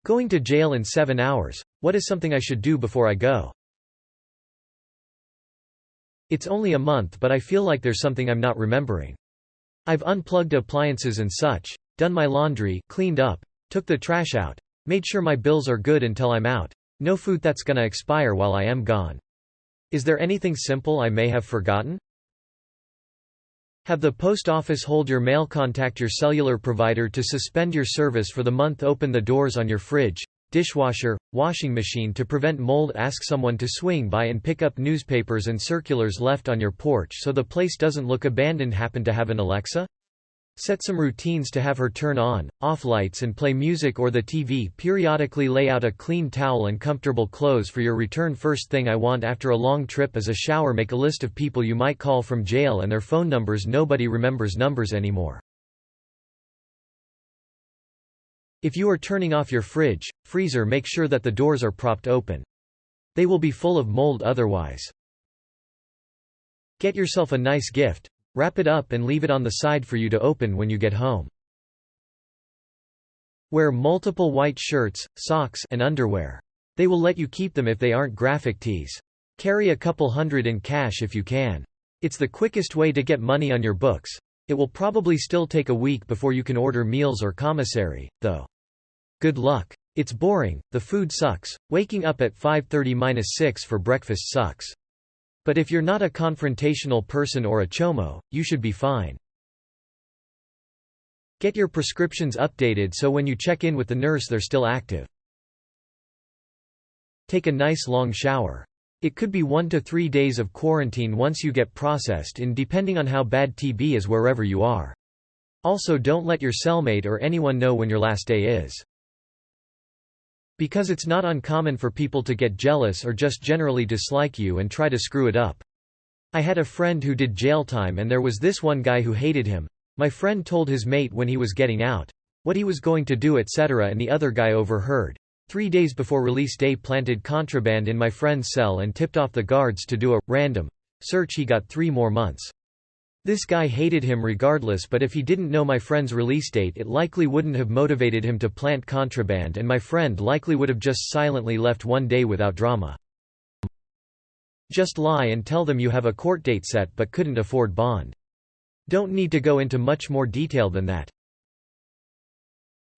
Going to jail in 7 hours. What is something I should do before I go? It's only a month, but I feel like there's something I'm not remembering. I've unplugged appliances and such, done my laundry, cleaned up, took the trash out, made sure my bills are good until I'm out. No food that's gonna expire while I am gone. Is there anything simple I may have forgotten? Have the post office hold your mail. Contact your cellular provider to suspend your service for the month. Open the doors on your fridge, dishwasher, washing machine to prevent mold. Ask someone to swing by and pick up newspapers and circulars left on your porch so the place doesn't look abandoned. Happen to have an Alexa? Set some routines to have her turn on, off lights and play music or the TV. Periodically lay out a clean towel and comfortable clothes for your return. First thing I want after a long trip is a shower. Make a list of people you might call from jail and their phone numbers. Nobody remembers numbers anymore. If you are turning off your fridge, freezer, make sure that the doors are propped open. They will be full of mold otherwise. Get yourself a nice gift. Wrap it up and leave it on the side for you to open when you get home. Wear multiple white shirts, socks, and underwear. They will let you keep them if they aren't graphic tees. Carry a couple hundred in cash if you can. It's the quickest way to get money on your books. It will probably still take a week before you can order meals or commissary, though. Good luck. It's boring, the food sucks, waking up at 5:30–6 for breakfast sucks. But if you're not a confrontational person or a chomo, you should be fine. Get your prescriptions updated so when you check in with the nurse they're still active. Take a nice long shower. It could be 1 to 3 days of quarantine once you get processed in, depending on how bad TB is wherever you are. Also, don't let your cellmate or anyone know when your last day is. Because it's not uncommon for people to get jealous or just generally dislike you and try to screw it up. I had a friend who did jail time and there was this one guy who hated him. My friend told his mate when he was getting out, what he was going to do, etc., and the other guy overheard. 3 days before release day planted contraband in my friend's cell and tipped off the guards to do a random search. He got 3 more months. This guy hated him regardless, but if he didn't know my friend's release date it likely wouldn't have motivated him to plant contraband, and my friend likely would have just silently left one day without drama. Just lie and tell them you have a court date set but couldn't afford bond. Don't need to go into much more detail than that.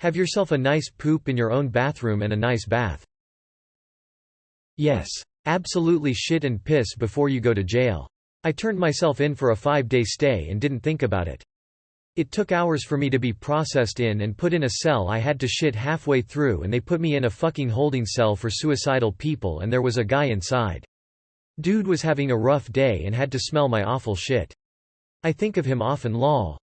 Have yourself a nice poop in your own bathroom and a nice bath. Yes. Absolutely shit and piss before you go to jail. I turned myself in for a 5-day stay and didn't think about it. It took hours for me to be processed in and put in a cell. I had to shit halfway through and they put me in a fucking holding cell for suicidal people and there was a guy inside. Dude was having a rough day and had to smell my awful shit. I think of him often, lol.